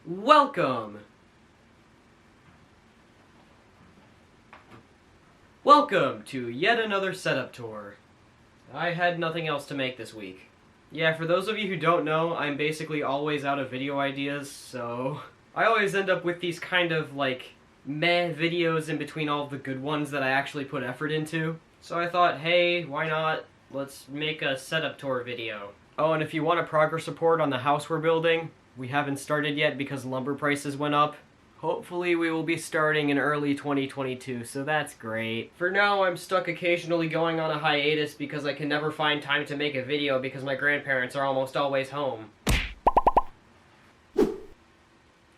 Welcome! Welcome to yet another setup tour. I had nothing else to make this week. Yeah, for those of you who don't know, I'm basically always out of video ideas, so I always end up with these kind of, like, meh videos in between all of the good ones that I actually put effort into. So I thought, hey, why not? Let's make a setup tour video. Oh, and if you want a progress report on the house we're building, we haven't started yet because lumber prices went up. Hopefully we will be starting in early 2022, so that's great. For now, I'm stuck occasionally going on a hiatus because I can never find time to make a video because my grandparents are almost always home.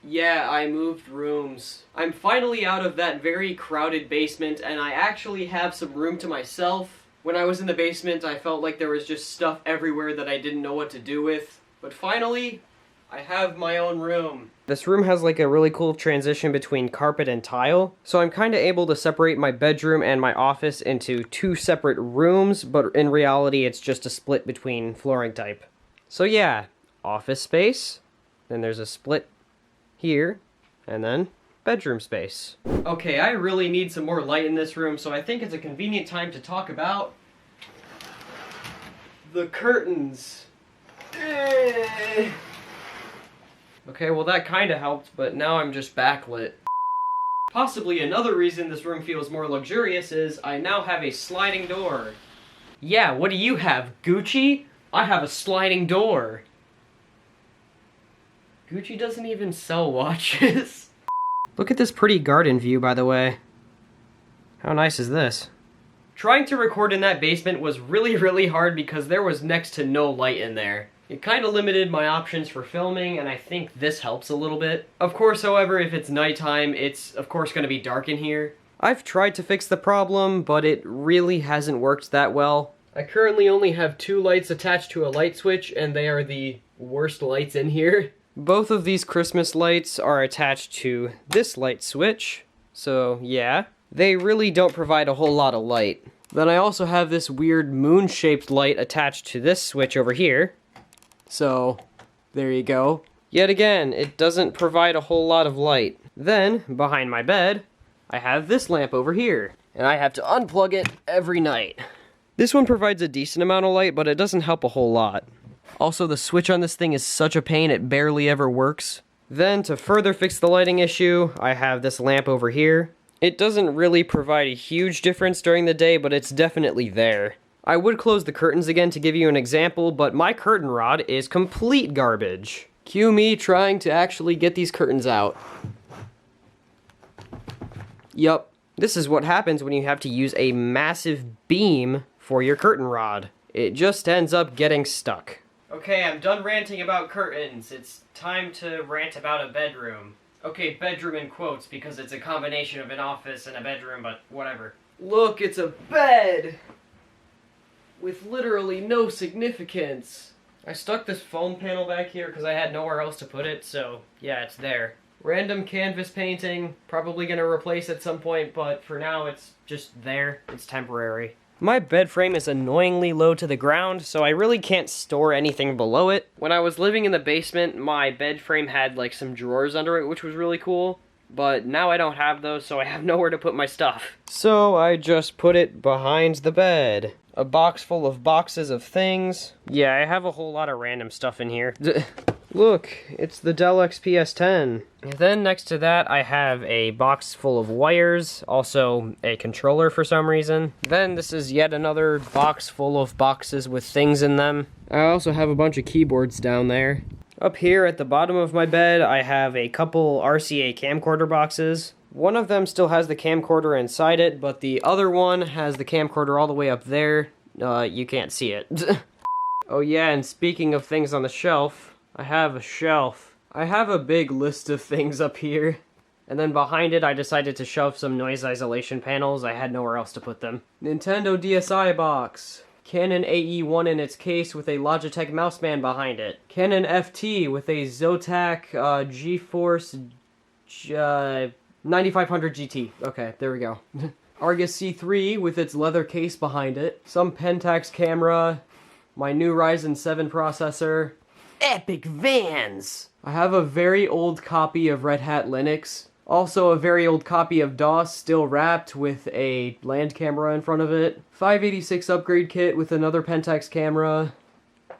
Yeah, I moved rooms. I'm finally out of that very crowded basement, and I actually have some room to myself. When I was in the basement, I felt like there was just stuff everywhere that I didn't know what to do with. But finally, I have my own room. This room has like a really cool transition between carpet and tile, so I'm kind of able to separate my bedroom and my office into two separate rooms, but in reality it's just a split between flooring type. So yeah, office space, then there's a split here, and then bedroom space. Okay, I really need some more light in this room, so I think it's a convenient time to talk about the curtains. Okay, well that kinda helped, but now I'm just backlit. Possibly another reason this room feels more luxurious is I now have a sliding door. Yeah, what do you have, Gucci? I have a sliding door. Gucci doesn't even sell watches. Look at this pretty garden view, by the way. How nice is this? Trying to record in that basement was really hard because there was next to no light in there. It kind of limited my options for filming, and I think this helps a little bit. Of course, however, if it's nighttime, it's of course going to be dark in here. I've tried to fix the problem, but it really hasn't worked that well. I currently only have two lights attached to a light switch, and they are the worst lights in here. Both of these Christmas lights are attached to this light switch, so yeah. They really don't provide a whole lot of light. Then I also have this weird moon-shaped light attached to this switch over here. So, there you go. Yet again, it doesn't provide a whole lot of light. Then, behind my bed, I have this lamp over here, and I have to unplug it every night. This one provides a decent amount of light, but it doesn't help a whole lot. Also, the switch on this thing is such a pain, it barely ever works. Then, to further fix the lighting issue, I have this lamp over here. It doesn't really provide a huge difference during the day, but it's definitely there. I would close the curtains again to give you an example, but my curtain rod is complete garbage. Cue me trying to actually get these curtains out. Yup, this is what happens when you have to use a massive beam for your curtain rod. It just ends up getting stuck. Okay, I'm done ranting about curtains. It's time to rant about a bedroom. Okay, bedroom in quotes because it's a combination of an office and a bedroom, but whatever. Look, it's a bed! With literally no significance. I stuck this foam panel back here because I had nowhere else to put it, so yeah, it's there. Random canvas painting, probably gonna replace at some point, but for now it's just there. It's temporary. My bed frame is annoyingly low to the ground, so I really can't store anything below it. When I was living in the basement, my bed frame had like some drawers under it, which was really cool. But now I don't have those, so I have nowhere to put my stuff. So I just put it behind the bed. A box full of boxes of things. Yeah, I have a whole lot of random stuff in here. Look, it's the Dell XPS 10. And then next to that, I have a box full of wires, also a controller for some reason. Then this is yet another box full of boxes with things in them. I also have a bunch of keyboards down there. Up here at the bottom of my bed, I have a couple RCA camcorder boxes. One of them still has the camcorder inside it, but the other one has the camcorder all the way up there. You can't see it. Oh yeah, and speaking of things on the shelf, I have a shelf. I have a big list of things up here. And then behind it, I decided to shove some noise isolation panels. I had nowhere else to put them. Nintendo DSi box. Canon AE1 in its case with a Logitech mouseband behind it. Canon FT with a Zotac GeForce 9500 GT. Okay, there we go. Argus C3 with its leather case behind it. Some Pentax camera. My new Ryzen 7 processor. Epic Vans! I have a very old copy of Red Hat Linux. Also a very old copy of DOS, still wrapped with a land camera in front of it. 586 upgrade kit with another Pentax camera.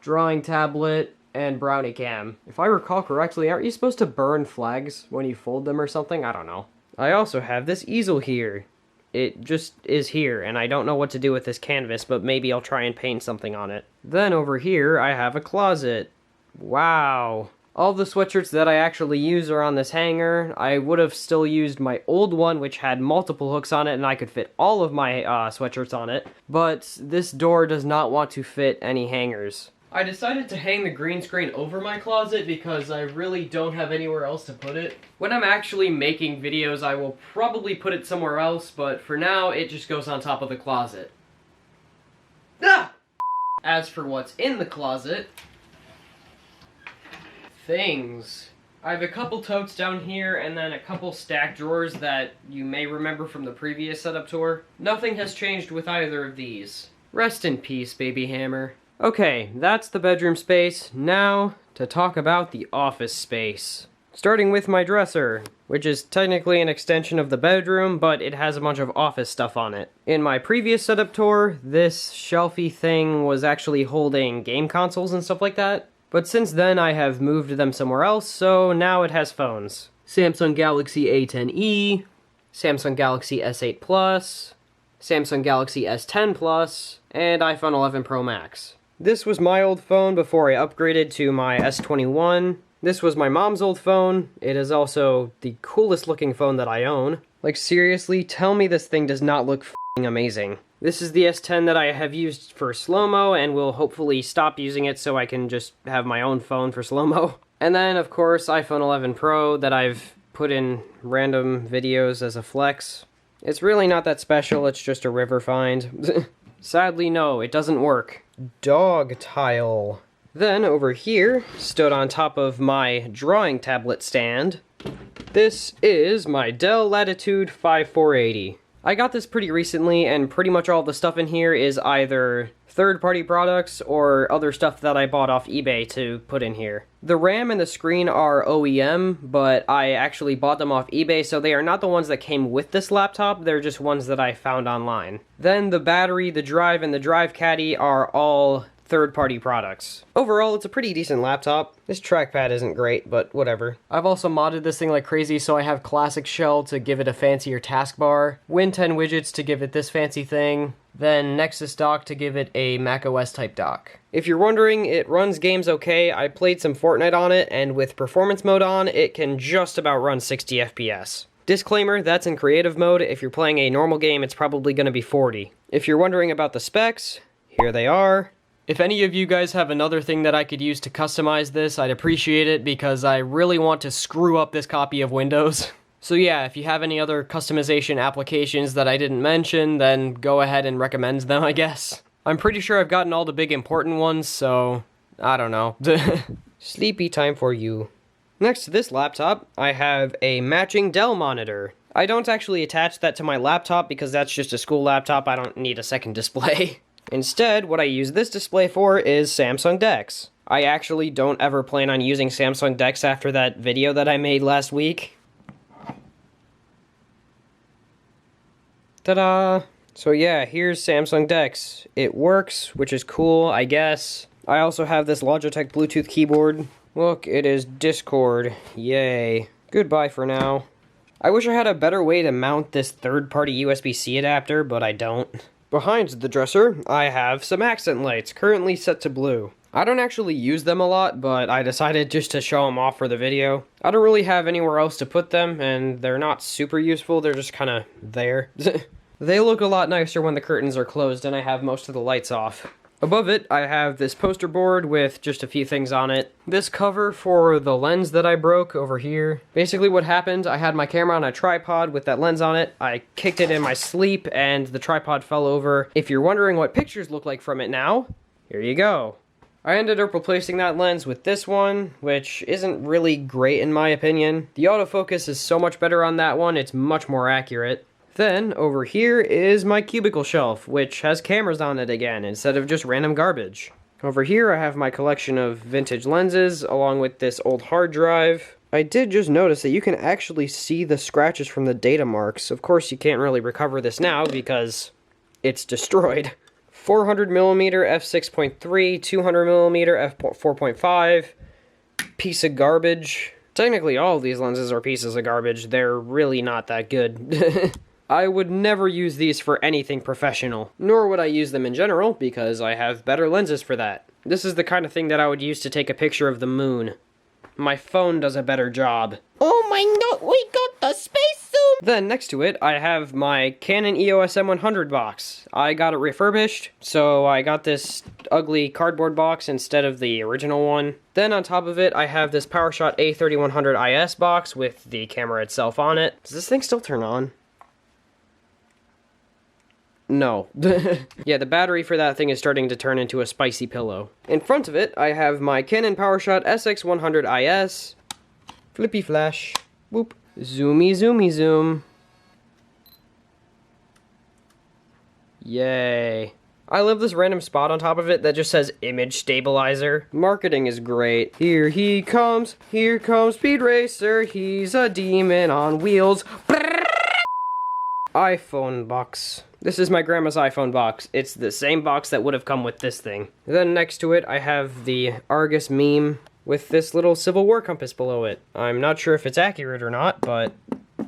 Drawing tablet, and brownie cam. If I recall correctly, aren't you supposed to burn flags when you fold them or something? I don't know. I also have this easel here. It just is here, and I don't know what to do with this canvas, but maybe I'll try and paint something on it. Then over here, I have a closet. Wow. All the sweatshirts that I actually use are on this hanger. I would have still used my old one, which had multiple hooks on it, and I could fit all of my sweatshirts on it. But this door does not want to fit any hangers. I decided to hang the green screen over my closet because I really don't have anywhere else to put it. When I'm actually making videos, I will probably put it somewhere else, but for now, it just goes on top of the closet. Ah! As for what's in the closet, things. I have a couple totes down here and then a couple stacked drawers that you may remember from the previous setup tour. Nothing has changed with either of these. Rest in peace, baby hammer. Okay, that's the bedroom space. Now, to talk about the office space. Starting with my dresser, which is technically an extension of the bedroom, but it has a bunch of office stuff on it. In my previous setup tour, this shelfy thing was actually holding game consoles and stuff like that. But since then, I have moved them somewhere else, so now it has phones. Samsung Galaxy A10e, Samsung Galaxy S8 Plus, Samsung Galaxy S10 Plus, and iPhone 11 Pro Max. This was my old phone before I upgraded to my S21. This was my mom's old phone. It is also the coolest looking phone that I own. Like seriously, tell me this thing does not look f***ing amazing. This is the S10 that I have used for slow-mo and will hopefully stop using it so I can just have my own phone for slow-mo. And then of course iPhone 11 Pro that I've put in random videos as a flex. It's really not that special, it's just a river find. Sadly, no, it doesn't work. Dog tile. Then, over here, stood on top of my drawing tablet stand, this is my Dell Latitude 5480. I got this pretty recently, and pretty much all the stuff in here is either third-party products or other stuff that I bought off eBay to put in here. The RAM and the screen are OEM, but I actually bought them off eBay, so they are not the ones that came with this laptop, they're just ones that I found online. Then the battery, the drive, and the drive caddy are all third-party products. Overall, it's a pretty decent laptop. This trackpad isn't great, but whatever. I've also modded this thing like crazy, so I have Classic Shell to give it a fancier taskbar, Win 10 widgets to give it this fancy thing, then Nexus dock to give it a macOS type dock. If you're wondering, it runs games okay. I played some Fortnite on it, and with performance mode on, it can just about run 60 FPS. Disclaimer, that's in creative mode. If you're playing a normal game, it's probably going to be 40. If you're wondering about the specs, here they are. If any of you guys have another thing that I could use to customize this, I'd appreciate it because I really want to screw up this copy of Windows. So yeah, if you have any other customization applications that I didn't mention, then go ahead and recommend them, I guess. I'm pretty sure I've gotten all the big important ones, so I don't know. Sleepy time for you. Next to this laptop, I have a matching Dell monitor. I don't actually attach that to my laptop because that's just a school laptop. I don't need a second display. Instead, what I use this display for is Samsung DeX. I actually don't ever plan on using Samsung DeX after that video that I made last week. Ta-da! So yeah, here's Samsung DeX. It works, which is cool, I guess. I also have this Logitech Bluetooth keyboard. Look, it is Discord. Yay. Goodbye for now. I wish I had a better way to mount this third-party USB-C adapter, but I don't. Behind the dresser, I have some accent lights, currently set to blue. I don't actually use them a lot, but I decided just to show them off for the video. I don't really have anywhere else to put them, and they're not super useful, they're just kinda there. They look a lot nicer when the curtains are closed and I have most of the lights off. Above it, I have this poster board with just a few things on it. This cover for the lens that I broke over here. Basically what happened, I had my camera on a tripod with that lens on it. I kicked it in my sleep and the tripod fell over. If you're wondering what pictures look like from it now, here you go. I ended up replacing that lens with this one, which isn't really great in my opinion. The autofocus is so much better on that one, it's much more accurate. Then, over here is my cubicle shelf, which has cameras on it again, instead of just random garbage. Over here I have my collection of vintage lenses along with this old hard drive. I did just notice that you can actually see the scratches from the data marks. Of course you can't really recover this now because it's destroyed. 400mm f6.3, 200mm f4.5, piece of garbage. Technically all of these lenses are pieces of garbage. They're really not that good. I would never use these for anything professional, nor would I use them in general because I have better lenses for that. This is the kind of thing that I would use to take a picture of the moon. My phone does a better job. Oh my god, we got the space zoom! Then next to it, I have my Canon EOS M100 box. I got it refurbished, so I got this ugly cardboard box instead of the original one. Then on top of it, I have this PowerShot A3100 IS box with the camera itself on it. Does this thing still turn on? No. Yeah, the battery for that thing is starting to turn into a spicy pillow. In front of it, I have my Canon PowerShot SX100 IS. Flippy flash. Whoop. Zoomy, zoomy, zoom. Yay. I love this random spot on top of it that just says image stabilizer. Marketing is great. Here comes Speed Racer. He's a demon on wheels. iPhone box. This is my grandma's iPhone box. It's the same box that would have come with this thing. Then next to it, I have the Argus meme with this little Civil War compass below it. I'm not sure if it's accurate or not, but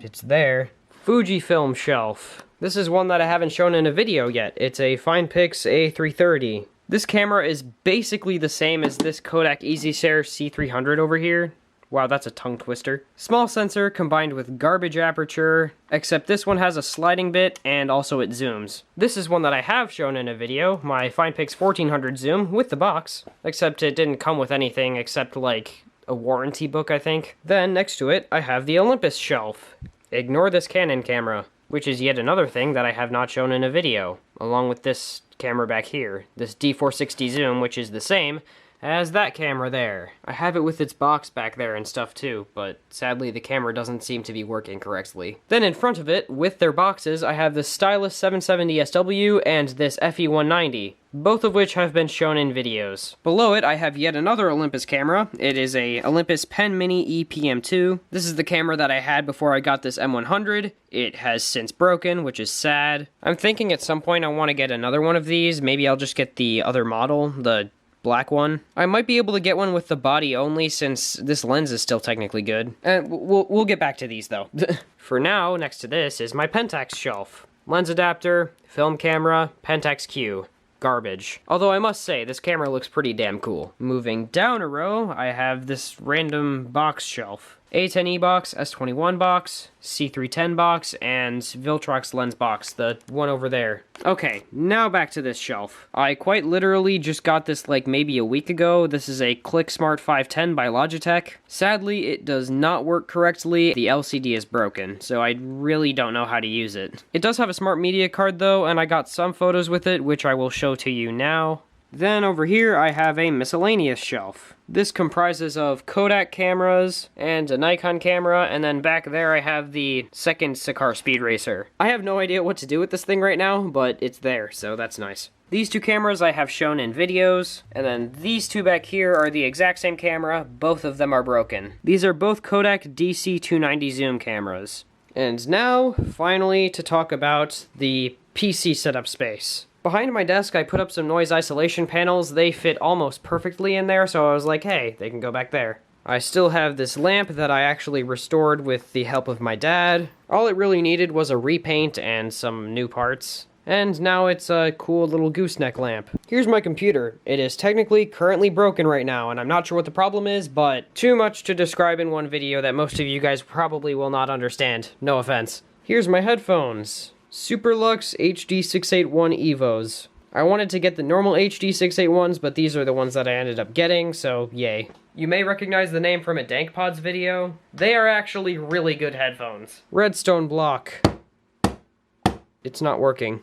it's there. Fujifilm shelf. This is one that I haven't shown in a video yet. It's a FinePix A330. This camera is basically the same as this Kodak EasyShare C300 over here. Wow, that's a tongue twister. Small sensor combined with garbage aperture, except this one has a sliding bit and also it zooms. This is one that I have shown in a video, my FinePix 1400 zoom with the box, except it didn't come with anything except like a warranty book, I think. Then next to it, I have the Olympus shelf. Ignore this Canon camera, which is yet another thing that I have not shown in a video, along with this camera back here, this D460 zoom, which is the same as that camera there. I have it with its box back there and stuff too, but sadly the camera doesn't seem to be working correctly. Then in front of it, with their boxes, I have the Stylus 770 SW and this FE190, both of which have been shown in videos. Below it, I have yet another Olympus camera. It is a Olympus Pen Mini EPM2. This is the camera that I had before I got this M100. It has since broken, which is sad. I'm thinking at some point I want to get another one of these. Maybe I'll just get the other model, the black one. I might be able to get one with the body only since this lens is still technically good. We'll get back to these though. For now, next to this is my Pentax shelf. Lens adapter, film camera, Pentax Q. Garbage. Although I must say, this camera looks pretty damn cool. Moving down a row, I have this random box shelf. A10E box, S21 box, C310 box, and Viltrox lens box, the one over there. Okay, now back to this shelf. I quite literally just got this like maybe a week ago. This is a ClickSmart 510 by Logitech. Sadly, it does not work correctly. The LCD is broken, so I really don't know how to use it. It does have a smart media card though, and I got some photos with it, which I will show to you now. Then over here, I have a miscellaneous shelf. This comprises of Kodak cameras and a Nikon camera, and then back there I have the second Sakar Speed Racer. I have no idea what to do with this thing right now, but it's there, so that's nice. These two cameras I have shown in videos, and then these two back here are the exact same camera. Both of them are broken. These are both Kodak DC290 zoom cameras. And now, finally, to talk about the PC setup space. Behind my desk, I put up some noise isolation panels. They fit almost perfectly in there, so I was like, hey, they can go back there. I still have this lamp that I actually restored with the help of my dad. All it really needed was a repaint and some new parts. And now it's a cool little gooseneck lamp. Here's my computer. It is technically currently broken right now, and I'm not sure what the problem is, but too much to describe in one video that most of you guys probably will not understand. No offense. Here's my headphones. Superlux HD681 Evos. I wanted to get the normal HD681s, but these are the ones that I ended up getting, so yay. You may recognize the name from a DankPods video. They are actually really good headphones. Redstone block. It's not working.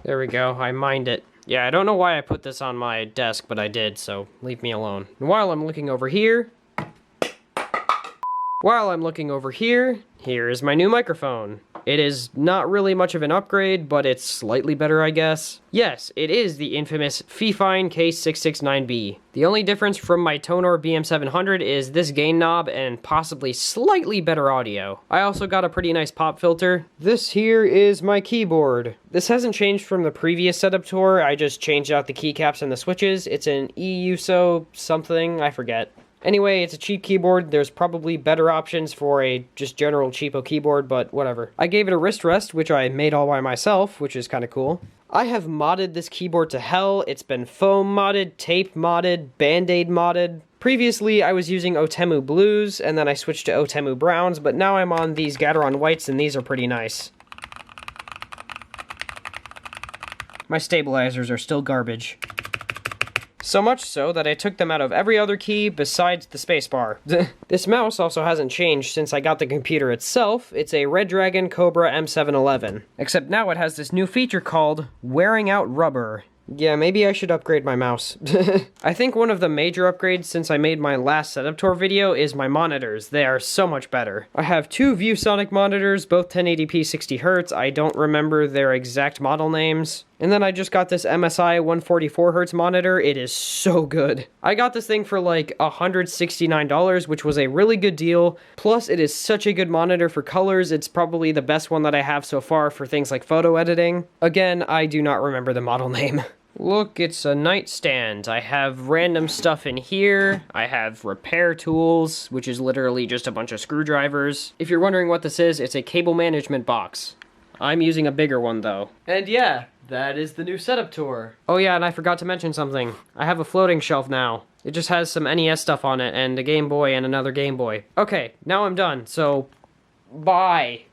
There we go, I mined it. Yeah, I don't know why I put this on my desk, but I did, so leave me alone. And while I'm looking over here, here is my new microphone. It is not really much of an upgrade, but it's slightly better, I guess. Yes, it is the infamous Fifine K669B. The only difference from my Tonor BM700 is this gain knob and possibly slightly better audio. I also got a pretty nice pop filter. This here is my keyboard. This hasn't changed from the previous setup tour, I just changed out the keycaps and the switches. It's an EUSO something, I forget. Anyway, it's a cheap keyboard. There's probably better options for a just general cheapo keyboard, but whatever. I gave it a wrist rest, which I made all by myself, which is kind of cool. I have modded this keyboard to hell. It's been foam modded, tape modded, band-aid modded. Previously, I was using Otemu Blues, and then I switched to Otemu Browns, but now I'm on these Gateron Whites, and these are pretty nice. My stabilizers are still garbage. So much so that I took them out of every other key besides the spacebar. This mouse also hasn't changed since I got the computer itself. It's a Red Dragon Cobra M711. Except now it has this new feature called Wearing Out Rubber. Yeah, maybe I should upgrade my mouse. I think one of the major upgrades since I made my last setup tour video is my monitors. They are so much better. I have two ViewSonic monitors, both 1080p 60Hz. I don't remember their exact model names. And then I just got this MSI 144Hz monitor. It is so good. I got this thing for like $169, which was a really good deal. Plus, it is such a good monitor for colors. It's probably the best one that I have so far for things like photo editing. Again, I do not remember the model name. Look, it's a nightstand. I have random stuff in here. I have repair tools, which is literally just a bunch of screwdrivers. If you're wondering what this is, it's a cable management box. I'm using a bigger one, though. And yeah, that is the new setup tour. Oh yeah, and I forgot to mention something. I have a floating shelf now. It just has some NES stuff on it, and a Game Boy and another Game Boy. Okay, now I'm done, so bye.